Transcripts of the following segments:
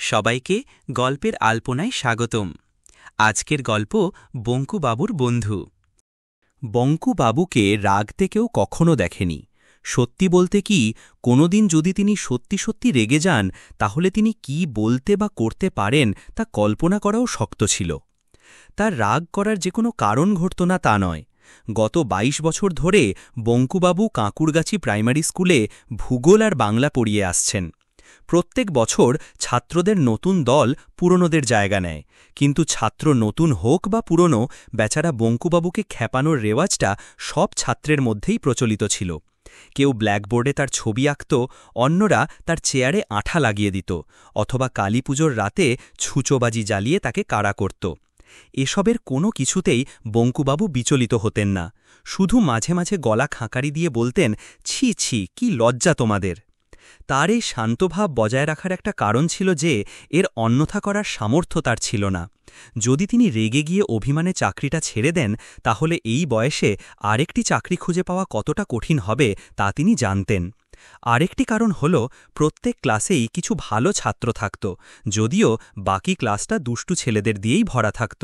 সবাইকে গল্পের আলপনায় স্বাগতম। আজকের গল্প বঙ্কুবাবুর বন্ধু। বঙ্কুবাবুকে রাগতে কেউ কখনো দেখেনি। সত্যি বলতে কি, কোনোদিন যদি তিনি সত্যি সত্যি রেগে যান, তাহলে তিনি কি বলতে বা করতে পারেন তা কল্পনা করাও শক্ত ছিল। তার রাগ করার যে কোনো কারণ ঘটত না তা নয়। গত ২২ বছর ধরে বঙ্কুবাবু কাঁকুড়গাছি প্রাইমারি স্কুলে ভূগোল আর বাংলা পড়িয়ে আসছেন। প্রত্যেক বছর ছাত্রদের নতুন দল পুরনোদের জায়গা নেয়, কিন্তু ছাত্র নতুন হোক বা পুরনো, বেচারা বঙ্কুবাবুকে খেপানোর রেওয়াজটা সব ছাত্রের মধ্যেই প্রচলিত ছিল। কেউ ব্ল্যাকবোর্ডে তার ছবি আঁকত, অন্যরা তার চেয়ারে আঠা লাগিয়ে দিত, অথবা কালীপুজোর রাতে ছুঁচোবাজি জ্বালিয়ে তাকে কাড়া করত। এসবের কোনো কিছুতেই বঙ্কুবাবু বিচলিত হতেন না, শুধু মাঝে মাঝে গলা খাঁকারি দিয়ে বলতেন, ছি ছি, কি লজ্জা তোমাদের। তার এই শান্তভাব বজায় রাখার একটা কারণ ছিল যে এর অন্যথা করার সামর্থ্য তার ছিল না। যদি তিনি রেগে গিয়ে অভিমানে চাকরিটা ছেড়ে দেন, তাহলে এই বয়সে আরেকটি চাকরি খুঁজে পাওয়া কতটা কঠিন হবে তা তিনি জানতেন। আরেকটি কারণ হল, প্রত্যেক ক্লাসেই কিছু ভালো ছাত্র থাকত, যদিও বাকি ক্লাসটা দুষ্টু ছেলেদের দিয়েই ভরা থাকত।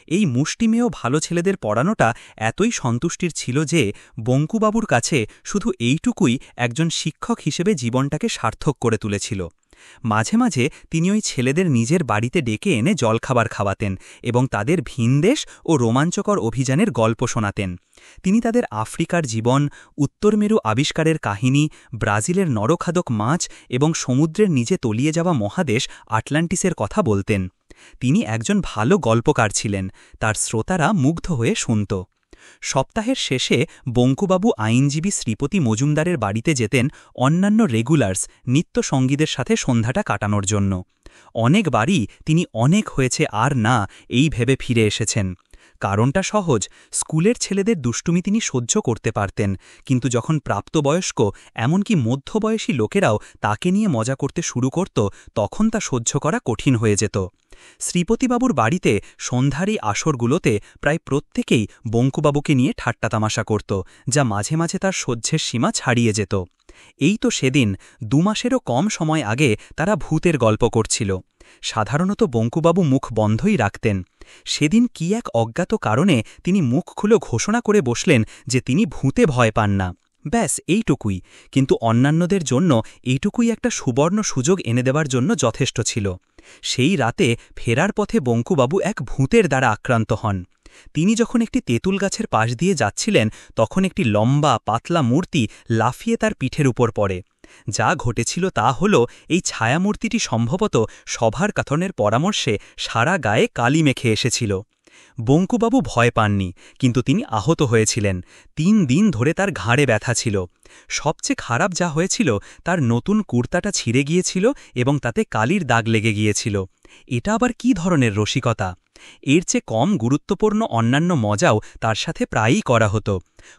এই মুষ্টিমেয় ভালো ছেলেদের পড়ানোটা এতই সন্তুষ্টির ছিল যে বঙ্কুবাবুর কাছে শুধু এইটুকুই একজন শিক্ষক হিসেবে জীবনটাকে সার্থক করে তুলেছিল। মাঝে মাঝে তিনি ওই ছেলেদের নিজের বাড়িতে ডেকে এনে জলখাবার খাওয়াতেন এবং তাদের ভিনদেশ ও রোমাঞ্চকর অভিযানের গল্প শোনাতেন। তিনি তাদের আফ্রিকার জীবন, উত্তর মেরু আবিষ্কারের কাহিনী, ব্রাজিলের নরখাদক মাছ এবং সমুদ্রের নিচে তলিয়ে যাওয়া মহাদেশ আটলান্টিসের কথা বলতেন। তিনি একজন ভালো গল্পকার ছিলেন, তার শ্রোতারা মুগ্ধ হয়ে শুনত। সপ্তাহের শেষে বঙ্কুবাবু আইনজীবী শ্রীপতি মজুমদারের বাড়িতে যেতেন অন্যান্য রেগুলার্স নিত্য সঙ্গীদের সাথে সন্ধ্যাটা কাটানোর জন্য। অনেকবারই তিনি অনেক হয়েছে আর না এই ভেবে ফিরে এসেছেন। কারণটা সহজ, স্কুলের ছেলেদের দুষ্টুমি তিনি সহ্য করতে পারতেন, কিন্তু যখন প্রাপ্তবয়স্ক, এমনকি মধ্যবয়সী লোকেরাও তাকে নিয়ে মজা করতে শুরু করত, তখন তা সহ্য করা কঠিন হয়ে যেত। শ্রীপতিবাবুর বাড়িতে সন্ধ্যার এই আসরগুলোতে প্রায় প্রত্যেকেই বঙ্কুবাবুকে নিয়ে ঠাট্টা তামাশা করত, যা মাঝে মাঝে তার সহ্যের সীমা ছাড়িয়ে যেত। এই তো সেদিন ২ মাসেরও কম সময় আগে তারা ভূতের গল্প করছিল। সাধারণত বঙ্কুবাবু মুখ বন্ধই রাখতেন। সেদিন কি এক অজ্ঞাত কারণে তিনি মুখ খুলে ঘোষণা করে বসলেন যে তিনি ভূতে ভয় পান না। ব্যাস এইটুকুই, কিন্তু অন্যান্যদের জন্য এইটুকুই একটা সুবর্ণ সুযোগ এনে দেওয়ার জন্য যথেষ্ট ছিল। সেই রাতে ফেরার পথে বঙ্কুবাবু এক ভূতের দ্বারা আক্রান্ত হন। তিনি যখন একটি তেঁতুল গাছের পাশ দিয়ে যাচ্ছিলেন, তখন একটি লম্বা পাতলা মূর্তি লাফিয়ে তার পিঠের উপর পড়ে। যা ঘটেছিল তা হল, এই ছায়ামূর্তিটি সম্ভবত সভার কথনের পরামর্শে সারা গায়ে কালি মেখে এসেছিল। বঙ্কুবাবু ভয় পাননি, কিন্তু তিনি আহত হয়েছিলেন। ৩ দিন ধরে তার ঘাড়ে ব্যথা ছিল। সবচেয়ে খারাপ যা হয়েছিল, তার নতুন কুর্তাটা ছিঁড়ে গিয়েছিল এবং তাতে কালির দাগ লেগে গিয়েছিল। এটা আবার কী ধরনের রসিকতা! এর চেয়ে কম গুরুত্বপূর্ণ অন্যান্য মজাও তার সাথে প্রায়ই করা হতো।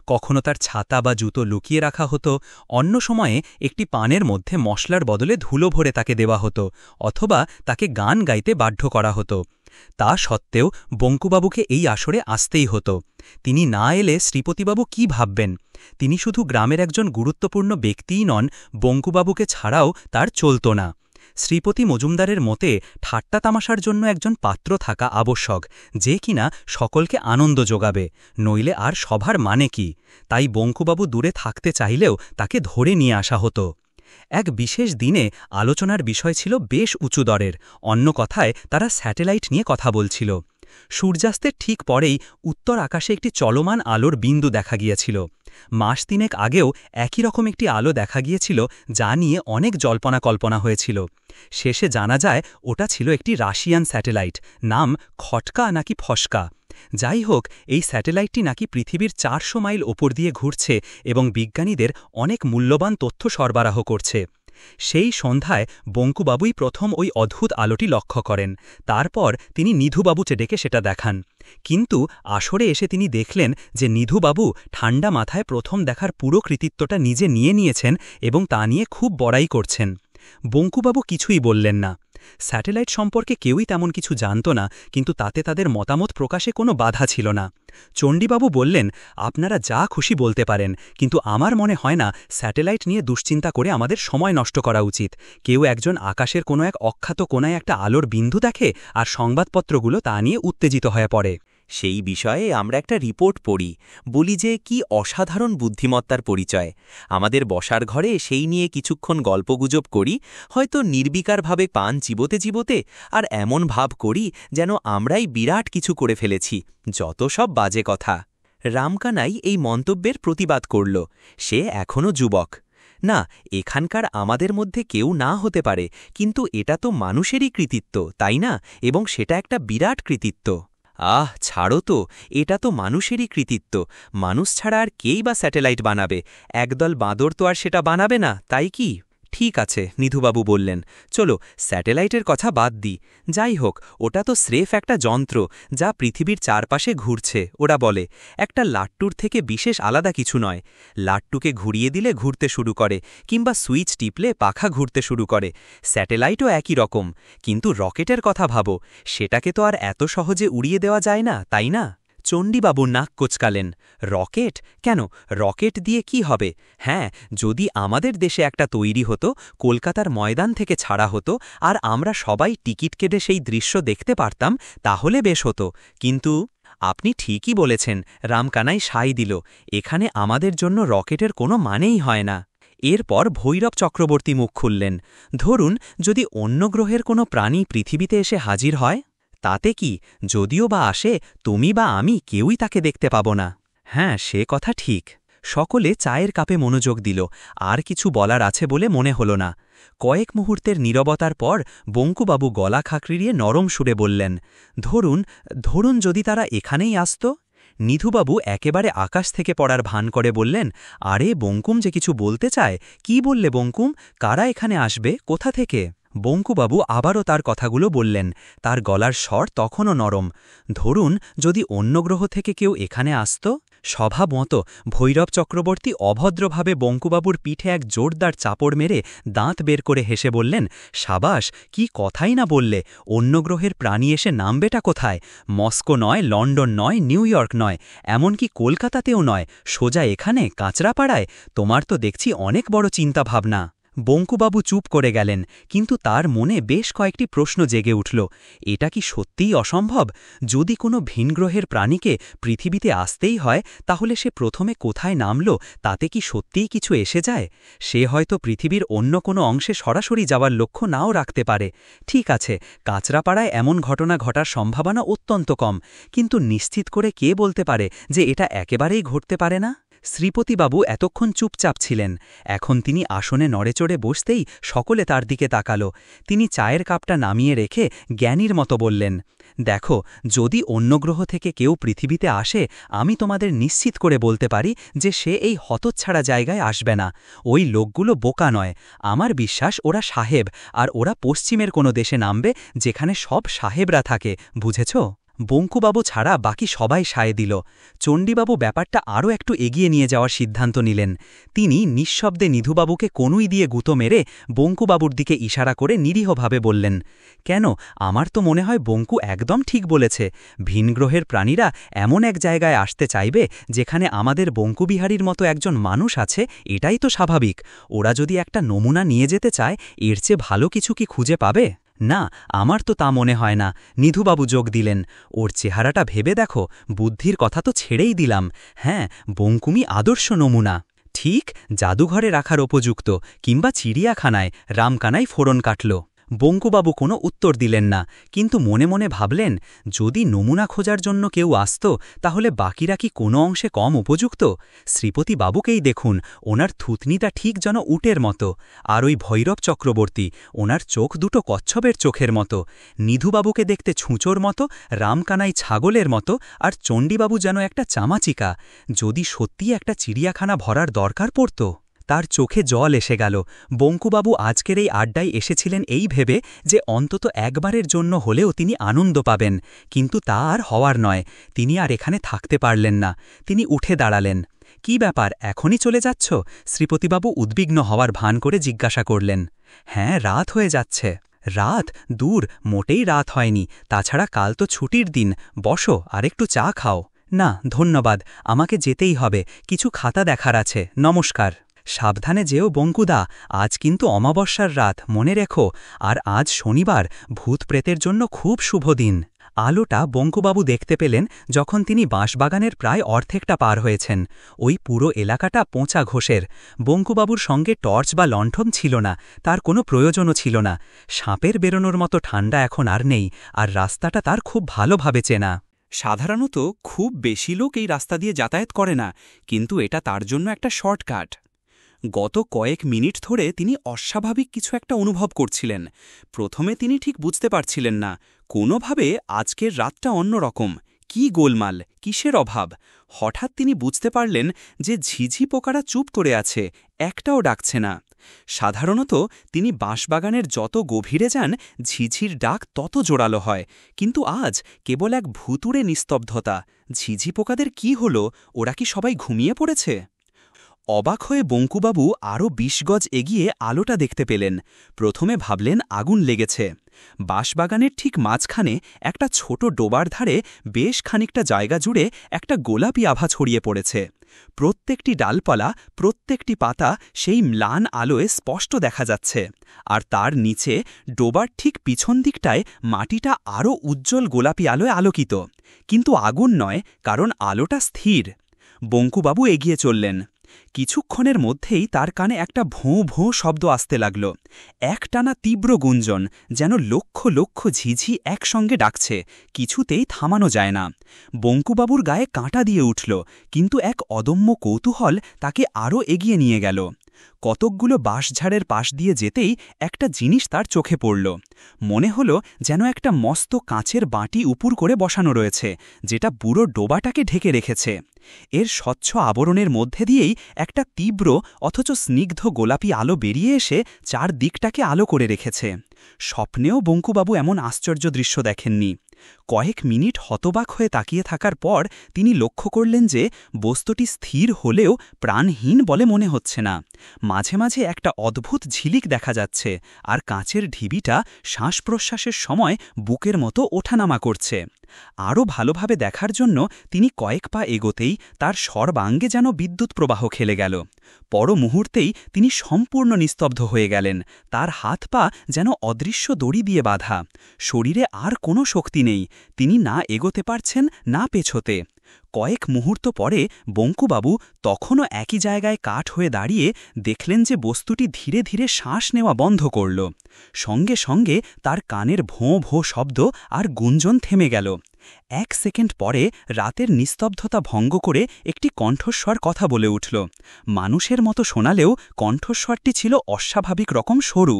কখনো তার ছাতা বা জুতো লুকিয়ে রাখা হতো, অন্য সময়ে একটি পানের মধ্যে মশলার বদলে ধুলো ভরে তাকে দেওয়া হতো, অথবা তাকে গান গাইতে বাধ্য করা হতো। তা সত্ত্বেও বঙ্কুবাবুকে এই আসরে আসতেই হতো। তিনি না এলে শ্রীপতিবাবু কি ভাববেন? তিনি শুধু গ্রামের একজন গুরুত্বপূর্ণ ব্যক্তিই নন, বঙ্কুবাবুকে ছাড়াও তার চলত না। শ্রীপতি মজুমদারের মতে ঠাট্টা তামাশার জন্য একজন পাত্র থাকা আবশ্যক, যে কিনা সকলকে আনন্দ যোগাবে, নইলে আর সভার মানে কি? তাই বঙ্কুবাবু দূরে থাকতে চাইলেও তাকে ধরে নিয়ে আসা হতো। এক বিশেষ দিনে আলোচনার বিষয় ছিল বেশ উঁচু দরের, অন্য কথায় তারা স্যাটেলাইট নিয়ে কথা বলছিল। সূর্যাস্তের ঠিক পরেই উত্তর আকাশে একটি চলমান আলোর বিন্দু দেখা গিয়েছিল। মাস ৩ আগেও একই রকম একটি আলো দেখা গিয়েছিল, যা নিয়ে অনেক জল্পনা কল্পনা হয়েছিল। শেষে জানা যায় ওটা ছিল একটি রাশিয়ান স্যাটেলাইট, নাম খটকা নাকি ফসকা। যাই হোক, এই স্যাটেলাইটটি নাকি পৃথিবীর ৪০০ মাইল ওপর দিয়ে ঘুরছে এবং বিজ্ঞানীদের অনেক মূল্যবান তথ্য সরবরাহ করছে। সেই সন্ধ্যায় বঙ্কুবাবুই প্রথম ওই অদ্ভুত আলোটি লক্ষ্য করেন। তারপর তিনি নিধুবাবুকে ডেকে সেটা দেখান। কিন্তু আসরে এসে তিনি দেখলেন যে নিধুবাবু ঠান্ডা মাথায় প্রথম দেখার পুরো কৃতিত্বটা নিজে নিয়ে নিয়েছেন এবং তা নিয়ে খুব বড়াই করছেন। বঙ্কুবাবু কিছুই বললেন না। স্যাটেলাইট সম্পর্কে কেউই তেমন কিছু জানত না, কিন্তু তাতে তাদের মতামত প্রকাশে কোনো বাধা ছিল না। চণ্ডীবাবু বললেন, আপনারা যা খুশি বলতে পারেন, কিন্তু আমার মনে হয় না স্যাটেলাইট নিয়ে দুশ্চিন্তা করে আমাদের সময় নষ্ট করা উচিত। কেউ একজন আকাশের কোনো এক অখ্যাত কোনায় একটা আলোর বিন্দু দেখে, আর সংবাদপত্রগুলো তা নিয়ে উত্তেজিত হয়ে পড়ে। সেই বিষয়ে আমরা একটা রিপোর্ট পড়ি, বলি যে কি অসাধারণ বুদ্ধিমত্তার পরিচয়। আমাদের বসার ঘরে সেই নিয়ে কিছুক্ষণ গল্পগুজব করি, হয়তো নির্বিকারভাবে পান চিবোতে চিবোতে, আর এমন ভাব করি যেন আমরাই বিরাট কিছু করে ফেলেছি। যত সব বাজে কথা। রামকানাই এই মন্তব্যের প্রতিবাদ করল। সে এখনও যুবক। না, এখানকার আমাদের মধ্যে কেউ না হতে পারে, কিন্তু এটা তো মানুষেরই কৃতিত্ব, তাই না? এবং সেটা একটা বিরাট কৃতিত্ব। ছাড়ো তো, এটা তো মানুষেরই কৃতিত্ব। মানুষ ছাড়া আর কেই বা স্যাটেলাইট বানাবে? একদল বাঁদর তো আর সেটা বানাবে না, তাই কি? ঠিক আছে, নিধুবাবু বললেন, চলো স্যাটেলাইটের কথা বাদ দিই। যাই হোক, ওটা তো স্রেফ একটা যন্ত্র যা পৃথিবীর চারপাশে ঘুরছে। ওরা বলে একটা লাট্টুর থেকে বিশেষ আলাদা কিছু নয়। লাট্টুকে ঘুরিয়ে দিলে ঘুরতে শুরু করে, কিংবা সুইচ টিপলে পাখা ঘুরতে শুরু করে। স্যাটেলাইটও একই রকম। কিন্তু রকেটের কথা ভাবো, সেটাকে তো আর এত সহজে উড়িয়ে দেওয়া যায় না, তাই না? চণ্ডীবাবু নাক কোচকালেন। রকেট? কেন, রকেট দিয়ে কি হবে? হ্যাঁ, যদি আমাদের দেশে একটা তৈরি হতো, কলকাতার ময়দান থেকে ছাড়া হতো, আর আমরা সবাই টিকিট কেটে সেই দৃশ্য দেখতে পারতাম, তাহলে বেশ হতো। কিন্তু আপনি ঠিকই বলেছেন, রামকানাই সায় দিল। এখানে আমাদের জন্য রকেটের কোনো মানেই হয় না। এরপর ভৈরব চক্রবর্তী মুখ খুললেন। ধরুন, যদি অন্য গ্রহের কোনো প্রাণী পৃথিবীতে এসে হাজির হয়, তাতে কি? যদিও বা আসে, তুমি বা আমি কেউই তাকে দেখতে পাব না। হ্যাঁ, সে কথা ঠিক। সকলে চায়ের কাপে মনোযোগ দিল। আর কিছু বলার আছে বলে মনে হল না। কয়েক মুহূর্তের নীরবতার পর বঙ্কুবাবু গলা খাঁকড়িয়ে নরম সুরে বললেন, ধরুন যদি তারা এখানেই আসত। নিধুবাবু একেবারে আকাশ থেকে পড়ার ভান করে বললেন, আরে বঙ্কুম যে কিছু বলতে চায়। কি বললে বঙ্কুম? কারা এখানে আসবে, কোথা থেকে? বঙ্কুবাবু আবারও তার কথাগুলো বললেন। তার গলার স্বর তখনও নরম। ধরুন যদি অন্য গ্রহ থেকে কেউ এখানে আসত। স্বভাবমতো ভৈরব চক্রবর্তী অভদ্রভাবে বঙ্কুবাবুর পিঠে এক জোরদার চাপড় মেরে দাঁত বের করে হেসে বললেন, সাবাস, কি কথাই না বললে। অন্য গ্রহের প্রাণী এসে নামবেটা কোথায়? মস্কো নয়, লন্ডন নয়, নিউ ইয়র্ক নয়, এমনকি কলকাতাতেও নয়, সোজা এখানে কাঁচরাপাড়ায়। তোমার তো দেখছি অনেক বড় চিন্তাভাবনা। বঙ্কুবাবু চুপ করে গেলেন, কিন্তু তার মনে বেশ কয়েকটি প্রশ্ন জেগে উঠল। এটা কি সত্যিই অসম্ভব? যদি কোনো ভিনগ্রহের প্রাণীকে পৃথিবীতে আসতেই হয়, তাহলে সে প্রথমে কোথায় নামল? তাতে কি সত্যিই কিছু এসে যায়? সে হয়তো পৃথিবীর অন্য কোনো অংশে সরাসরি যাওয়ার লক্ষ্য নাও রাখতে পারে। ঠিক আছে, কাঁচরাপাড়ায় এমন ঘটনা ঘটার সম্ভাবনা অত্যন্ত কম, কিন্তু নিশ্চিত করে কে বলতে পারে যে এটা একেবারেই ঘটতে পারে না? শ্রীপতিবাবু এতক্ষণ চুপচাপ ছিলেন। এখন তিনি আসনে নড়েচড়ে বসতেই সকলে তার দিকে তাকাল। তিনি চায়ের কাপটা নামিয়ে রেখে জ্ঞানীর মতো বললেন, দেখো, যদি অন্য গ্রহ থেকে কেউ পৃথিবীতে আসে, আমি তোমাদের নিশ্চিত করে বলতে পারি যে সে এই হতচ্ছাড়া জায়গায় আসবে না। ওই লোকগুলো বোকা নয়। আমার বিশ্বাস ওরা সাহেব, আর ওরা পশ্চিমের কোনো দেশে নামবে যেখানে সব সাহেবরা থাকে, বুঝেছ? বঙ্কুবাবু ছাড়া বাকি সবাই সায় দিল। চণ্ডীবাবু ব্যাপারটা আরও একটু এগিয়ে নিয়ে যাওয়ার সিদ্ধান্ত নিলেন। তিনি নিঃশব্দে নিধুবাবুকে কনুই দিয়ে গুঁতো মেরে বঙ্কুবাবুর দিকে ইশারা করে নিরীহভাবে বললেন, কেন, আমার তো মনে হয় বঙ্কু একদম ঠিক বলেছে। ভিনগ্রহের প্রাণীরা এমন এক জায়গায় আসতে চাইবে যেখানে আমাদের বঙ্কুবিহারীর মতো একজন মানুষ আছে, এটাই তো স্বাভাবিক। ওরা যদি একটা নমুনা নিয়ে যেতে চায়, এর চেয়ে ভালো কিছু কি খুঁজে পাবে? না, আমার তো তা মনে হয় না। নিধুবাবু যোগ দিলেন, ওর চেহারাটা ভেবে দেখো। বুদ্ধির কথা তো ছেড়েই দিলাম। হ্যাঁ, বঙ্কুমি আদর্শ নমুনা। ঠিক জাদুঘরে রাখার উপযুক্ত, কিংবা চিড়িয়াখানায়। রামকানাই ফোড়ন কাটল। বঙ্কুবাবু কোনো উত্তর দিলেন না, কিন্তু মনে মনে ভাবলেন, যদি নমুনা খোঁজার জন্য কেউ আসত, তাহলে বাকিরা কি কোনো অংশে কম উপযুক্ত? শ্রীপতিবাবুকেই দেখুন, ওনার থুতনিটা ঠিক যেন উটের মতো। আর ওই ভৈরব চক্রবর্তী, ওনার চোখ দুটো কচ্ছপের চোখের মতো। নিধুবাবুকে দেখতে ছুঁচোর মতো, রামকানাই ছাগলের মতো, আর চণ্ডীবাবু যেন একটা চামাচিকা। যদি সত্যি একটা চিড়িয়াখানা ভরার দরকার পড়ত। তার চোখে জল এসে গেল। বঙ্কুবাবু আজকের এই আড্ডায় এসেছিলেন এই ভেবে যে অন্তত একবারের জন্য হলেও তিনি আনন্দ পাবেন, কিন্তু তা আর হওয়ার নয়। তিনি আর এখানে থাকতে পারলেন না। তিনি উঠে দাঁড়ালেন। কি ব্যাপার, এখনই চলে যাচ্ছ? শ্রীপতিবাবু উদ্বিগ্ন হওয়ার ভান করে জিজ্ঞাসা করলেন। হ্যাঁ, রাত হয়ে যাচ্ছে। রাত? দূর, মোটেই রাত হয়নি। তাছাড়া কাল তো ছুটির দিন। বসো, আর একটু চা খাও। না ধন্যবাদ, আমাকে যেতেই হবে, কিছু খাতা দেখার আছে। নমস্কার। সাবধানে যেও বঙ্কুদা, আজ কিন্তু অমাবস্যার রাত, মনে রেখো। আর আজ শনিবার, ভূত প্রেতের জন্য খুব শুভ দিন। আলোটা বঙ্কুবাবু দেখতে পেলেন যখন তিনি বাঁশবাগানের প্রায় অর্ধেকটা পার হয়েছেন। ওই পুরো এলাকাটা পোঁচা ঘোষের। বঙ্কুবাবুর সঙ্গে টর্চ বা লণ্ঠন ছিল না, তার কোনো প্রয়োজনও ছিল না। সাপের বেরোনোর মতো ঠান্ডা এখন আর নেই, আর রাস্তাটা তার খুব ভালোভাবে চেনা। সাধারণত খুব বেশি লোক এই রাস্তা দিয়ে যাতায়াত করে না, কিন্তু এটা তার জন্য একটা শর্টকাট। গত কয়েক মিনিট ধরে তিনি অস্বাভাবিক কিছু একটা অনুভব করছিলেন। প্রথমে তিনি ঠিক বুঝতে পারছিলেন না, কোনোভাবে আজকের রাতটা অন্যরকম। কি গোলমাল, কিসের অভাব? হঠাৎ তিনি বুঝতে পারলেন যে ঝিঝি পোকারা চুপ করে আছে, একটাও ডাকছে না। সাধারণত তিনি বাঁশবাগানের যত গভীরে যান, ঝিঝির ডাক তত জোরালো হয়, কিন্তু আজ কেবল এক ভুতুড়ে নিস্তব্ধতা। ঝিঝি পোকাদের কি হলো? ওরা কি সবাই ঘুমিয়ে পড়েছে? অবাক হয়ে বঙ্কুবাবু আরও ২০ গজ এগিয়ে আলোটা দেখতে পেলেন। প্রথমে ভাবলেন আগুন লেগেছে। বাঁশবাগানের ঠিক মাঝখানে একটা ছোট ডোবার ধারে বেশ খানিকটা জায়গা জুড়ে একটা গোলাপি আভা ছড়িয়ে পড়েছে। প্রত্যেকটি ডালপালা, প্রত্যেকটি পাতা সেই ম্লান আলোয় স্পষ্ট দেখা যাচ্ছে। আর তার নিচে ডোবার ঠিক পিছন দিকটায় মাটিটা আরও উজ্জ্বল গোলাপি আলোয় আলোকিত। কিন্তু আগুন নয়, কারণ আলোটা স্থির। বঙ্কুবাবু এগিয়ে চললেন। কিছুক্ষণের মধ্যেই তার কানে একটা ভোঁ ভোঁ শব্দ আসতে লাগল। একটানা তীব্র গুঞ্জন, যেন লক্ষ লক্ষ ঝিঝি একসঙ্গে ডাকছে, কিছুতেই থামানো যায় না। বঙ্কুবাবুর গায়ে কাঁটা দিয়ে উঠল, কিন্তু এক অদম্য কৌতূহল তাকে আরও এগিয়ে নিয়ে গেল। কতকগুলো বাঁশঝাড়ের পাশ দিয়ে যেতেই একটা জিনিস তার চোখে পড়ল। মনে হল যেন একটা মস্ত কাঁচের বাটি উপুর করে বসানো রয়েছে, যেটা পুরো ডোবাটাকে ঢেকে রেখেছে। এর স্বচ্ছ আবরণের মধ্যে দিয়েই একটা তীব্র অথচ স্নিগ্ধ গোলাপি আলো বেরিয়ে এসে চারদিকটাকে আলো করে রেখেছে। স্বপ্নেও বঙ্কুবাবু এমন আশ্চর্য দৃশ্য দেখেননি। কয়েক মিনিট হতবাক হয়ে তাকিয়ে থাকার পর তিনি লক্ষ্য করলেন যে বস্তুটি স্থির হলেও প্রাণহীন বলে মনে হচ্ছে না। মাঝে মাঝে একটা অদ্ভুত ঝিলিক দেখা যাচ্ছে, আর কাঁচের ঢিবিটা শ্বাস প্রশ্বাসের সময় বুকের মতো ওঠানামা করছে। আরও ভালোভাবে দেখার জন্য তিনি কয়েক পা এগোতেই তার সর্বাঙ্গে যেন বিদ্যুৎ প্রবাহ খেলে গেল। পর মুহূর্তেই তিনি সম্পূর্ণ নিস্তব্ধ হয়ে গেলেন। তার হাত পা যেন অদৃশ্য দড়ি দিয়ে বাঁধা। শরীরে আর কোনো শক্তি নেই, তিনি না এগোতে পারছেন না পেছোতে। কয়েক মুহূর্ত পরে বঙ্কুবাবু তখনও একই জায়গায় কাঠ হয়ে দাঁড়িয়ে দেখলেন যে বস্তুটি ধীরে ধীরে শ্বাস নেওয়া বন্ধ করল। সঙ্গে সঙ্গে তার কানের ভোঁ ভোঁ শব্দ আর গুঞ্জন থেমে গেল। ১ সেকেন্ড পরে রাতের নিস্তব্ধতা ভঙ্গ করে একটি কণ্ঠস্বর কথা বলে উঠল। মানুষের মতো শোনালেও কণ্ঠস্বরটি ছিল অস্বাভাবিক রকম সরু।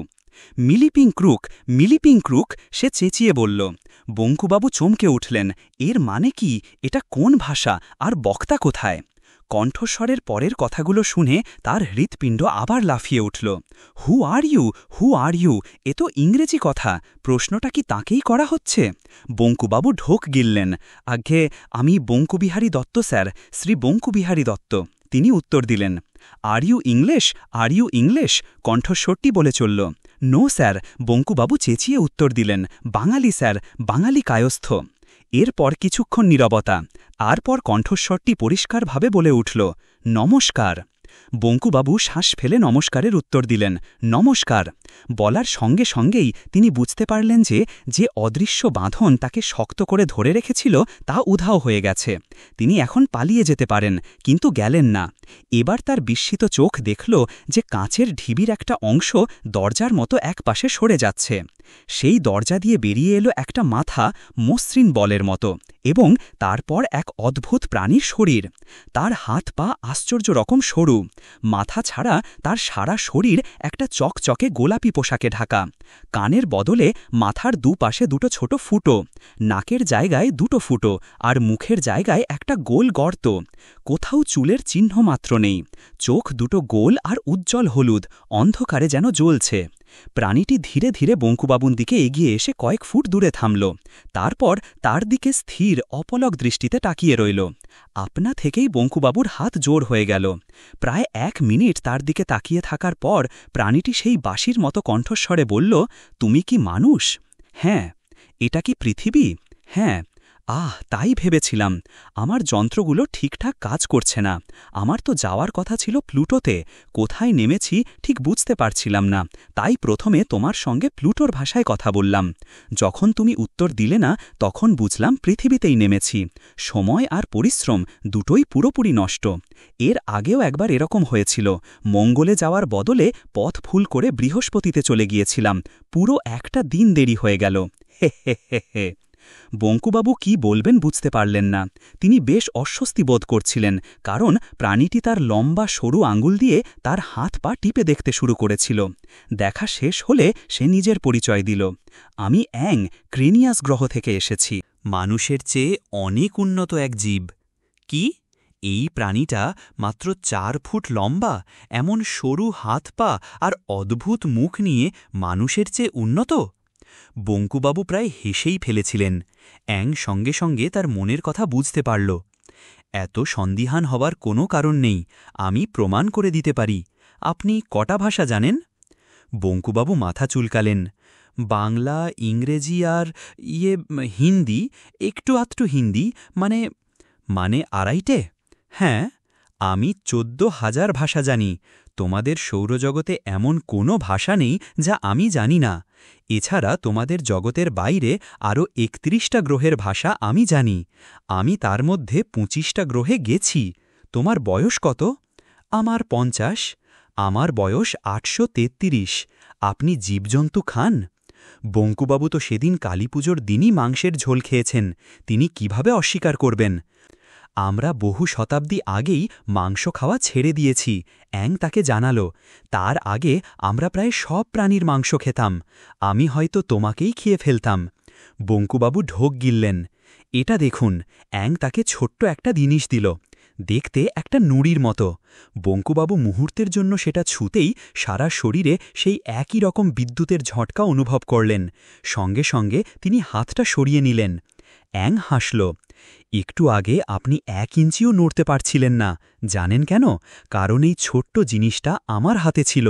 মিলিপিং ক্রুক, মিলিপিং ক্রুক, সে চেঁচিয়ে বলল। বঙ্কুবাবু চমকে উঠলেন। এর মানে কি? এটা কোন ভাষা, আর বক্তা কোথায়? কণ্ঠস্বরের পরের কথাগুলো শুনে তার হৃৎপিণ্ড আবার লাফিয়ে উঠল। হু are you, who are you? এ তো ইংরেজি কথা। প্রশ্নটা কি তাকেই করা হচ্ছে? বঙ্কুবাবু ঢোক গিললেন। আজ্ঞে, আমি বঙ্কুবিহারী দত্ত স্যার, শ্রী বঙ্কুবিহারী দত্ত। তিনি উত্তর দিলেন। Are you English, are you English? কণ্ঠস্বরটি বলে চলল। নো স্যার, বঙ্কুবাবু চেঁচিয়ে উত্তর দিলেন। বাঙালি স্যার, বাঙালি কায়স্থ। এরপর কিছুক্ষণ নীরবতা, আর পর কণ্ঠস্বরটি পরিষ্কারভাবে বলে উঠল, নমস্কার। বঙ্কুবাবু শ্বাস ফেলে নমস্কারের উত্তর দিলেন। নমস্কার। বলার সঙ্গে সঙ্গেই তিনি বুঝতে পারলেন যে যে অদৃশ্য বাঁধন তাকে শক্ত করে ধরে রেখেছিল তা উধাও হয়ে গেছে। তিনি এখন পালিয়ে যেতে পারেন, কিন্তু গেলেন না। এবার তার বিস্মিত চোখ দেখল যে কাঁচের ঢিবির একটা অংশ দরজার মতো একপাশে সরে যাচ্ছে। সেই দরজা দিয়ে বেরিয়ে এলো একটা মাথা, মসৃণ বলের মতো, এবং তারপর এক অদ্ভুত প্রাণীর শরীর। তার হাত পা আশ্চর্য রকম সরু। মাথা ছাড়া তার সারা শরীর একটা চকচকে গোলাপি পোশাকে ঢাকা। কানের বদলে মাথার দুপাশে দুটো ছোট ফুটো, নাকের জায়গায় দুটো ফুটো, আর মুখের জায়গায় একটা গোল গর্ত। কোথাও চুলের চিহ্ন মাত্র নেই। চোখ দুটো গোল আর উজ্জ্বল হলুদ, অন্ধকারে যেন জ্বলছে। প্রাণীটি ধীরে ধীরে বঙ্কুবাবুর দিকে এগিয়ে এসে কয়েক ফুট দূরে থামল, তারপর তার দিকে স্থির অপলক দৃষ্টিতে তাকিয়ে রইল। আপনা থেকেই বঙ্কুবাবুর হাত জোর হয়ে গেল। প্রায় 1 মিনিট তার দিকে তাকিয়ে থাকার পর প্রাণীটি সেই বাঁশির মতো কণ্ঠস্বরে বলল, তুমি কি মানুষ? হ্যাঁ। এটা কি পৃথিবী? হ্যাঁ। তাই ভেবেছিলাম। আমার যন্ত্রগুলো ঠিকঠাক কাজ করছে না। আমার তো যাওয়ার কথা ছিল প্লুটোতে, কোথায় নেমেছি ঠিক বুঝতে পারছিলাম না, তাই প্রথমে তোমার সঙ্গে প্লুটোর ভাষায় কথা বললাম। যখন তুমি উত্তর দিলে না তখন বুঝলাম পৃথিবীতেই নেমেছি। সময় আর পরিশ্রম দুটোই পুরোপুরি নষ্ট। এর আগেও একবার এরকম হয়েছিল, মঙ্গলে যাওয়ার বদলে পথ ভুল করে বৃহস্পতিতে চলে গিয়েছিলাম, পুরো একটা দিন দেরি হয়ে গেল। হে হে হে হে। বঙ্কুবাবু কি বলবেন বুঝতে পারলেন না। তিনি বেশ অস্বস্তি বোধ করছিলেন, কারণ প্রাণীটি তার লম্বা সরু আঙুল দিয়ে তার হাত পা টিপে দেখতে শুরু করেছিল। দেখা শেষ হলে সে নিজের পরিচয় দিল, আমি অ্যাং, ক্রেনিয়াস গ্রহ থেকে এসেছি। মানুষের চেয়ে অনেক উন্নত এক জীব। কি? এই প্রাণীটা মাত্র 4 ফুট লম্বা, এমন সরু হাত পা আর অদ্ভুত মুখ নিয়ে মানুষের চেয়ে উন্নত? বঙ্কুবাবু প্রায় হেসেই ফেলেছিলেন। অ্যাং সঙ্গে সঙ্গে তার মনের কথা বুঝতে পারল। এত সন্দিহান হবার কোনো কারণ নেই, আমি প্রমাণ করে দিতে পারি। আপনি কটা ভাষা জানেন? বঙ্কুবাবু মাথা চুলকালেন। বাংলা, ইংরেজি আর হিন্দি, একটু আধটু হিন্দি, মানে 2.5টে। হ্যাঁ, আমি 14,000 ভাষা জানি। তোমাদের সৌরজগতে এমন কোনো ভাষা নেই যা আমি জানি না। এছাড়া তোমাদের জগতের বাইরে আরও 31টা গ্রহের ভাষা আমি জানি। আমি তার মধ্যে 25টা গ্রহে গেছি। তোমার বয়স কত? আমার 50। আমার বয়স 833। আপনি জীবজন্তু খান? বঙ্কুবাবু তো সেদিন কালীপুজোর দিনই মাংসের ঝোল খেয়েছেন, তিনি কিভাবে অস্বীকার করবেন? আমরা বহু শতাব্দী আগেই মাংস খাওয়া ছেড়ে দিয়েছি, অ্যাং তাকে জানালো। তার আগে আমরা প্রায় সব প্রাণীর মাংস খেতাম। আমি হয়তো তোমাকেই খেয়ে ফেলতাম। বঙ্কুবাবু ঢোক গিললেন। এটা দেখুন। অ্যাং তাকে ছোট্ট একটা জিনিস দিল, দেখতে একটা নুড়ির মতো। বঙ্কুবাবু মুহূর্তের জন্য সেটা ছুঁতেই সারা শরীরে সেই একই রকম বিদ্যুতের ঝটকা অনুভব করলেন। সঙ্গে সঙ্গে তিনি হাতটা সরিয়ে নিলেন। অ্যাং হাসল। একটু আগে আপনি 1 ইঞ্চিও নড়তে পারছিলেন না, জানেন কেন? কারণ এই ছোট্ট জিনিসটা আমার হাতে ছিল।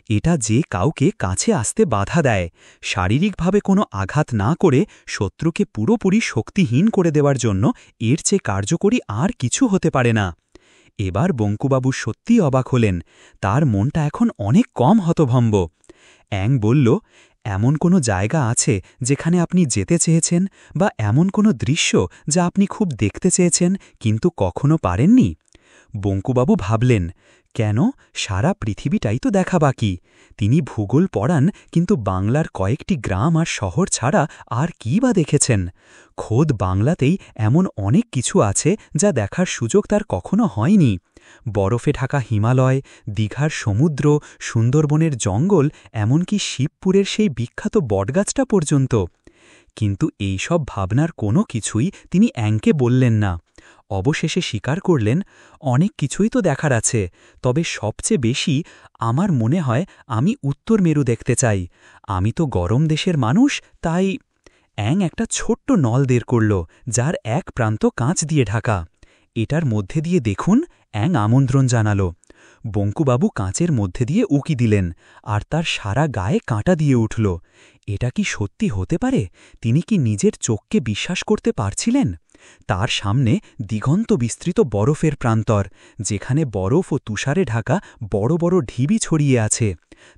এটা যে কাউকে কাছে আসতে বাধা দেয়, শারীরিকভাবে কোনো আঘাত না করে শত্রুকে পুরোপুরি শক্তিহীন করে দেওয়ার জন্য এর চেয়ে কার্যকরী আর কিছু হতে পারে না। এবার বঙ্কুবাবু সত্যিই অবাক হলেন, তার মনটা এখন অনেক কম হতভম্ব। অ্যাং বলল, এমন কোনো জায়গা আছে যেখানে আপনি যেতে চেয়েছেন, বা এমন কোনো দৃশ্য যা আপনি খুব দেখতে চেয়েছেন কিন্তু কখনো পারেননি? বঙ্কুবাবু ভাবলেন, কেন, সারা পৃথিবীটাই তো দেখা বাকি। তিনি ভূগোল পড়ান, কিন্তু বাংলার কয়েকটি গ্রাম আর শহর ছাড়া আর কী বা দেখেছেন? খোদ বাংলাতেই এমন অনেক কিছু আছে যা দেখার সুযোগ তার কখনো হয়নি। বরফে ঢাকা হিমালয়, দীঘার সমুদ্র, সুন্দরবনের জঙ্গল, এমনকি শিবপুরের সেই বিখ্যাত বটগাছটা পর্যন্ত। কিন্তু এই সব ভাবনার কোনো কিছুই তিনি অ্যাংকে বললেন না। অবশেষে স্বীকার করলেন, অনেক কিছুই তো দেখার আছে, তবে সবচেয়ে বেশি আমার মনে হয় আমি উত্তর মেরু দেখতে চাই। আমি তো গরম দেশের মানুষ, তাই। অ্যাং একটা ছোট্ট নল বের করল, যার এক প্রান্ত কাঁচ দিয়ে ঢাকা। এটার মধ্যে দিয়ে দেখুন, অ্যাং আমন্ত্রণ জানালো। বঙ্কুবাবু কাঁচের মধ্যে দিয়ে উকি দিলেন, আর তার সারা গায়ে কাঁটা দিয়ে উঠল। এটা কি সত্যি হতে পারে? তিনি কি নিজের চোখকে বিশ্বাস করতে পারছিলেন? তার সামনে দিগন্ত বিস্তৃত বরফের প্রান্তর, যেখানে বরফ ও তুষারে ঢাকা বড় বড় ঢিবি ছড়িয়ে আছে।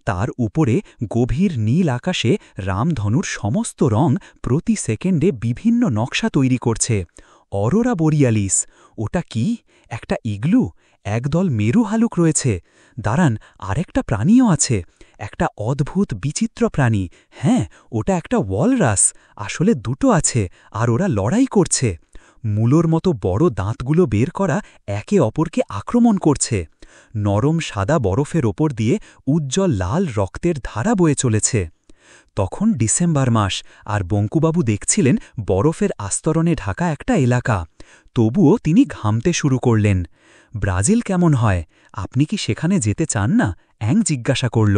তার উপরে গভীর নীল আকাশে রামধনুর সমস্ত রং প্রতি সেকেন্ডে বিভিন্ন নকশা তৈরি করছে। অরোরা বোরিয়ালিস। ওটা কি? একটা ইগলু? একদল মেরু হালুক রয়েছে। দাঁড়ান, আরেকটা প্রাণীও আছে, একটা অদ্ভুত বিচিত্র প্রাণী। হ্যাঁ, ওটা একটা ওয়ালরাস। আসলে দুটো আছে, আর ওরা লড়াই করছে। মূলোর মতো বড় দাঁতগুলো বের করা একে অপরকে আক্রমণ করছে। নরম সাদা বরফের ওপর দিয়ে উজ্জ্বল লাল রক্তের ধারা বয়ে চলেছে। তখন ডিসেম্বর মাস, আর বঙ্কুবাবু দেখছিলেন বরফের আস্তরণে ঢাকা একটা এলাকা। তবুও তিনি ঘামতে শুরু করলেন। ব্রাজিল কেমন হয়? আপনি কি সেখানে যেতে চান না? অ্যাং জিজ্ঞাসা করল।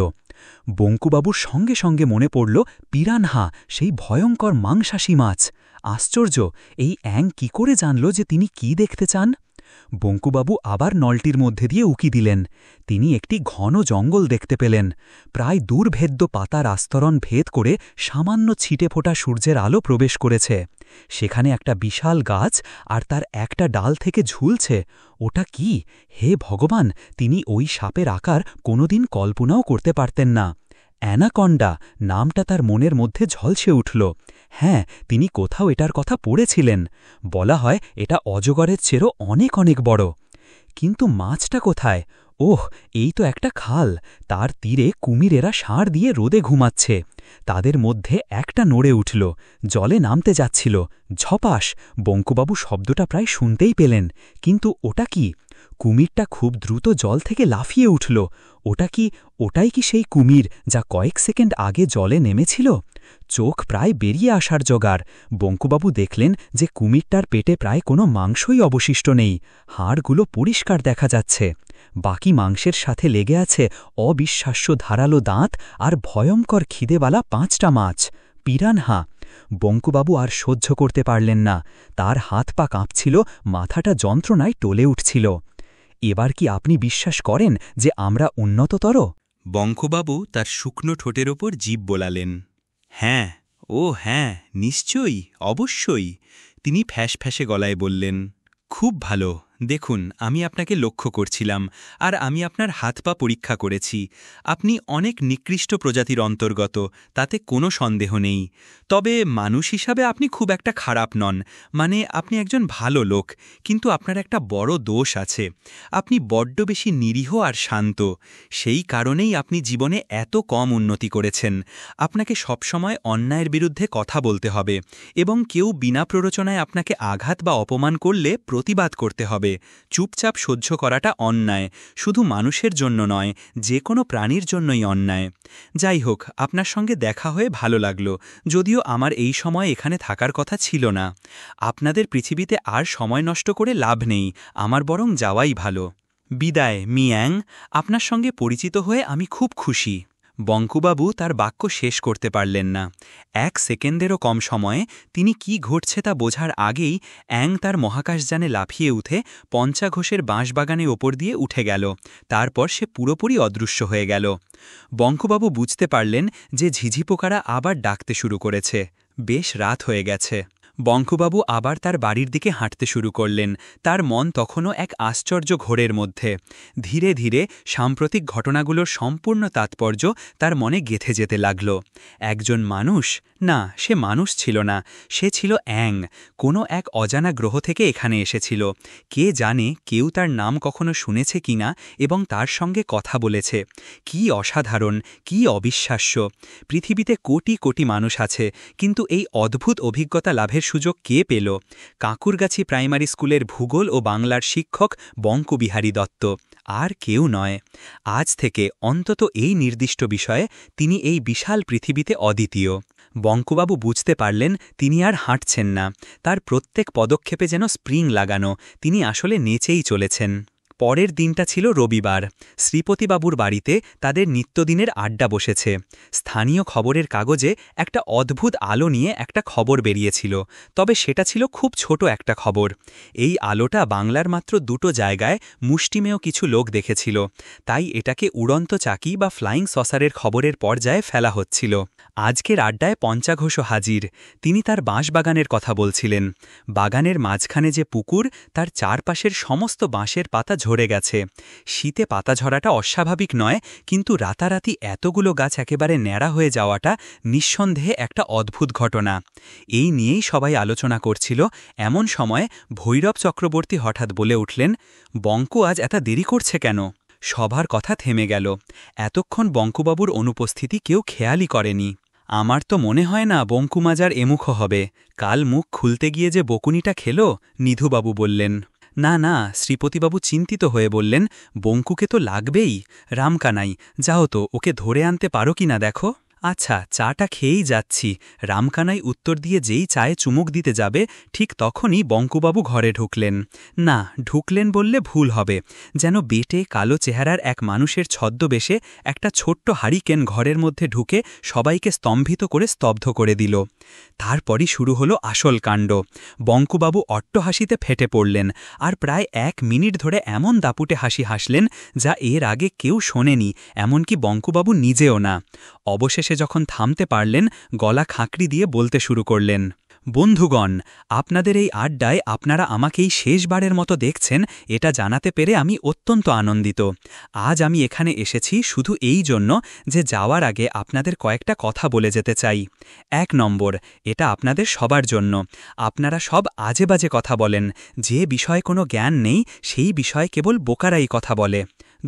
বঙ্কুবাবুর সঙ্গে সঙ্গে মনে পড়ল পিরানহা, সেই ভয়ঙ্কর মাংসাশী মাছ। আশ্চর্য, এই অ্যাং কি করে জানল যে তিনি কি দেখতে চান? বঙ্কুবাবু আবার নলটির মধ্যে দিয়ে উকি দিলেন। তিনি একটি ঘন জঙ্গল দেখতে পেলেন। প্রায় দুর্ভেদ্য পাতার আস্তরণ ভেদ করে সামান্য ছিটে ফোটা সূর্যের আলো প্রবেশ করেছে। সেখানে একটা বিশাল গাছ, আর তার একটা ডাল থেকে ঝুলছে। ওটা কি? হে ভগবান, তিনি ওই সাপের আকার কোনোদিন কল্পনাও করতে পারতেন না। অ্যানাকন্ডা নামটা তার মনের মধ্যে ঝলসে উঠল। হ্যাঁ, তিনি কোথাও এটার কথা পড়েছিলেন। বলা হয় এটা অজগরের চেয়েও অনেক অনেক বড়। কিন্তু মাছটা কোথায়? ওহ, এই তো একটা খাল। তার তীরে কুমিরেরা ষাঁড় দিয়ে রোদে ঘুমাচ্ছে। তাদের মধ্যে একটা নড়ে উঠল, জলে নামতে যাচ্ছিল। ঝপাস! বঙ্কুবাবু শব্দটা প্রায় শুনতেই পেলেন। কিন্তু ওটা কি? কুমিরটা খুব দ্রুত জল থেকে লাফিয়ে উঠল। ওটাই কি সেই কুমির যা কয়েক সেকেন্ড আগে জলে নেমেছিল? চোখ প্রায় বেরিয়ে আসার জোগাড়। বঙ্কুবাবু দেখলেন যে কুমিরটার পেটে প্রায় কোনো মাংসই অবশিষ্ট নেই। হাড়গুলো পরিষ্কার দেখা যাচ্ছে। বাকি মাংসের সাথে লেগে আছে অবিশ্বাস্য ধারালো দাঁত আর ভয়ঙ্কর খিদেবালা 5টা মাছ। পিরানহা! বঙ্কুবাবু আর সহ্য করতে পারলেন না। তার হাত পা কাঁপছিল, মাথাটা যন্ত্রণায় টলে উঠছিল। এবার কি আপনি বিশ্বাস করেন যে আমরা উন্নততর? বঙ্কবাবু তার শুকনো ঠোঁটের ওপর জিভ বোলালেন। হ্যাঁ, ও হ্যাঁ, নিশ্চয়ই, অবশ্যই। তিনি ফ্যাঁসে গলায় বললেন, খুব ভালো। দেখুন, আমি আপনাকে লক্ষ্য করছিলাম, আর আমি আপনার হাত পা পরীক্ষা করেছি। আপনি অনেক নিকৃষ্ট প্রজাতির অন্তর্গত, তাতে কোনো সন্দেহ নেই। তবে মানুষ হিসাবে আপনি খুব একটা খারাপ নন, মানে আপনি একজন ভালো লোক। কিন্তু আপনার একটা বড় দোষ আছে, আপনি বড্ড বেশি নিরীহ আর শান্ত। সেই কারণেই আপনি জীবনে এত কম উন্নতি করেছেন। আপনাকে সবসময় অন্যায়ের বিরুদ্ধে কথা বলতে হবে, এবং কেউ বিনা প্ররোচনায় আপনাকে আঘাত বা অপমান করলে প্রতিবাদ করতে হবে। চুপচাপ সহ্য করাটা অন্যায়, শুধু মানুষের জন্য নয়, যে কোনো প্রাণীর জন্যই অন্যায়। যাই হোক, আপনার সঙ্গে দেখা হয়ে ভালো লাগলো, যদিও আমার এই সময় এখানে থাকার কথা ছিল না। আপনাদের পৃথিবীতে আর সময় নষ্ট করে লাভ নেই, আমার বরং যাওয়াই ভালো। বিদায়, মিয়াং। আপনার সঙ্গে পরিচিত হয়ে আমি খুব খুশি। বঙ্কুবাবু তার বাক্য শেষ করতে পারলেন না। 1 সেকেন্ডেরও কম সময়ে তিনি কি ঘটছে তা বোঝার আগেই অ্যাং তার মহাকাশযানে লাফিয়ে উঠে পঞ্চাঘোষের বাঁশবাগানের ওপর দিয়ে উঠে গেল। তারপর সে পুরোপুরি অদৃশ্য হয়ে গেল। বঙ্কুবাবু বুঝতে পারলেন যে ঝিঝি পোকারা আবার ডাকতে শুরু করেছে। বেশ রাত হয়ে গেছে। বঙ্কুবাবু আবার তার বাড়ির দিকে হাঁটতে শুরু করলেন। তার মন তখনও এক আশ্চর্য ঘোরের মধ্যে। ধীরে ধীরে সাম্প্রতিক ঘটনাগুলোর সম্পূর্ণ তাৎপর্য তার মনে গেঁথে যেতে লাগল। একজন মানুষ? না, সে মানুষ ছিল না, সে ছিল অ্যাং। কোনো এক অজানা গ্রহ থেকে এখানে এসেছিল। কে জানে কেউ তার নাম কখনো শুনেছে কিনা এবং তার সঙ্গে কথা বলেছে। কি অসাধারণ, কি অবিশ্বাস্য! পৃথিবীতে কোটি কোটি মানুষ আছে, কিন্তু এই অদ্ভুত অভিজ্ঞতা লাভের সুযোগ কে পেল? কাঁকুরগাছি প্রাইমারি স্কুলের ভূগোল ও বাংলার শিক্ষক বঙ্কবিহারী দত্ত, আর কেউ নয়। আজ থেকে অন্তত এই নির্দিষ্ট বিষয়ে তিনি এই বিশাল পৃথিবীতে অদ্বিতীয়। বঙ্কুবাবু বুঝতে পারলেন তিনি আর হাঁটছেন না, তার প্রত্যেক পদক্ষেপে যেন স্প্রিং লাগানো, তিনি আসলে নেচেই চলেছেন। পরের দিনটা ছিল রবিবার। শ্রীপতিবাবুর বাড়িতে তাদের নিত্যদিনের আড্ডা বসেছে। স্থানীয় খবরের কাগজে একটা অদ্ভুত আলো নিয়ে একটা খবর বেরিয়েছিল, তবে সেটা ছিল খুব ছোট একটা খবর। এই আলোটা বাংলার মাত্র 2টো জায়গায় মুষ্টিমেয় কিছু লোক দেখেছিল, তাই এটাকে উড়ন্ত চাকি বা ফ্লাইং সসারের খবরের পর্যায়ে ফেলা হচ্ছিল। আজকের আড্ডায় পঞ্চাঘোষও হাজির। তিনি তার বাঁশবাগানের কথা বলছিলেন। বাগানের মাঝখানে যে পুকুর, তার চারপাশের সমস্ত বাঁশের পাতা ঝরে গেছে। শীতে পাতা ঝরাটা অস্বাভাবিক নয়, কিন্তু রাতারাতি এতগুলো গাছ একেবারে ন্যাড়া হয়ে যাওয়াটা নিঃসন্দেহে একটা অদ্ভুত ঘটনা। এই নিয়েই সবাই আলোচনা করছিল। এমন সময় ভৈরব চক্রবর্তী হঠাৎ বলে উঠলেন, বঙ্কু আজ এত দেরি করছে কেন? সবার কথা থেমে গেল। এতক্ষণ বঙ্কুবাবুর অনুপস্থিতি কেউ খেয়ালই করেনি। আমার তো মনে হয় না বঙ্কুমাজার এমুখ হবে। কাল মুখ খুলতে গিয়ে যে বকুনিটা খেল, নিধুবাবু বললেন। না না, শ্রীপতিবাবু চিন্তিত হয়ে বললেন, বঙ্কুকে তো লাগবেই। রামকানাই, যাও তো ওকে ধরে আনতে পারো কিনা দেখো। আচ্ছা, চাটা খেয়েই যাচ্ছি। রামকানাই উত্তর দিয়ে যেই চায়ে চুমুক দিতে যাবে ঠিক তখনই বঙ্কুবাবু ঘরে ঢুকলেন। না, ঢুকলেন বললে ভুল হবে, যেন বেটে কালো চেহারার এক মানুষের ছদ্মবেশে একটা ছোট্ট হারিকেন ঘরের মধ্যে ঢুকে সবাইকে স্তম্ভিত করে স্তব্ধ করে দিল। তারপরই শুরু হলো আসল কাণ্ড। বঙ্কুবাবু অট্টহাসিতে ফেটে পড়লেন, আর প্রায় 1 মিনিট ধরে এমন দাপুটে হাসি হাসলেন যা এর আগে কেউ শোনেনি, এমনকি বঙ্কুবাবু নিজেও না। অবশেষে যখন থামতে পারলেন, গলা খাঁকড়ি দিয়ে বলতে শুরু করলেন, বন্ধুগণ, আপনাদের এই আড্ডায় আপনারা আমাকেই শেষবারের মতো দেখছেন এটা জানাতে পেরে আমি অত্যন্ত আনন্দিত। আজ আমি এখানে এসেছি শুধু এই জন্য যে যাওয়ার আগে আপনাদের কয়েকটা কথা বলে যেতে চাই। 1 নম্বর, এটা আপনাদের সবার জন্য। আপনারা সব আজে বাজে কথা বলেন, যে বিষয়ে কোনো জ্ঞান নেই সেই বিষয়ে কেবল বোকারাই কথা বলে।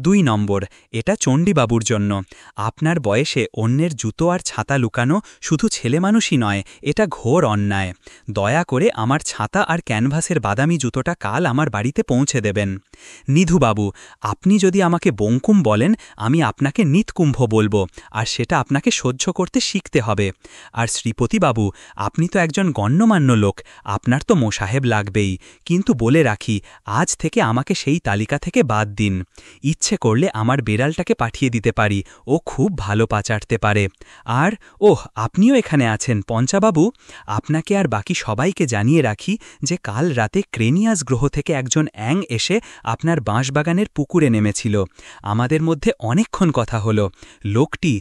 2 নম্বর, এটা চণ্ডীবাবুর জন্য। আপনার বয়সে অন্যের জুতো আর ছাতা লুকানো শুধু ছেলেমানুষই নয়, এটা ঘোর অন্যায়। দয়া করে আমার ছাতা আর ক্যানভাসের বাদামি জুতোটা কাল আমার বাড়িতে পৌঁছে দেবেন। নিধুবাবু, আপনি যদি আমাকে বঙ্কুম বলেন, আমি আপনাকে নিতকুম্ভ বলবো, আর সেটা আপনাকে সহ্য করতে শিখতে হবে। আর শ্রীপতিবাবু, আপনি তো একজন গণ্যমান্য লোক, আপনার তো মোসাহেব লাগবেই, কিন্তু বলে রাখি, আজ থেকে আমাকে সেই তালিকা থেকে বাদ দিন। ইচ্ছে করলে আমার বেড়ালটাকে পাঠিয়ে দিতে পারি, ও খুব ভালো পা চাটতে পারে। আর আপনিও এখানে আছেন পঞ্চাবাবু, আপনাকে আর বাকি সবাইকে জানিয়ে রাখি যে কাল রাতে ক্রেনিয়াস গ্রহ থেকে একজন অ্যাং এসে আপনার বাঁশবাগানের পুকুরে নেমেছিল। আমাদের মধ্যে অনেকক্ষণ কথা হলো। লোকটি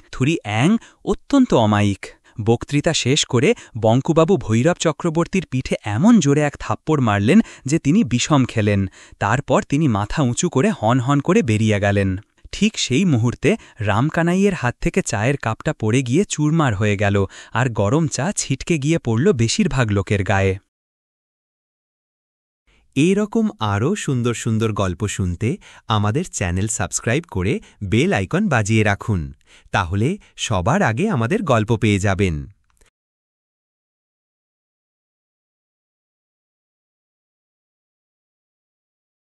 অ্যাং অত্যন্ত অমায়িক। বক্তৃতা শেষ করে বঙ্কুবাবু ভৈরব চক্রবর্তীর পিঠে এমন জোরে এক থাপ্পড় মারলেন যে তিনি বিষম খেলেন। তারপর তিনি মাথা উঁচু করে হন হন করে বেরিয়ে গেলেন। ঠিক সেই মুহূর্তে রামকানাইয়ের হাত থেকে চায়ের কাপটা পড়ে গিয়ে চুরমার হয়ে গেল, আর গরম চা ছিটকে গিয়ে পড়ল বেশিরভাগ লোকের গায়ে। এই রকম আরও সুন্দর সুন্দর গল্প শুনতে আমাদের চ্যানেল সাবস্ক্রাইব করে বেল আইকন বাজিয়ে রাখুন, তাহলে সবার আগে আমাদের গল্প পেয়ে যাবেন।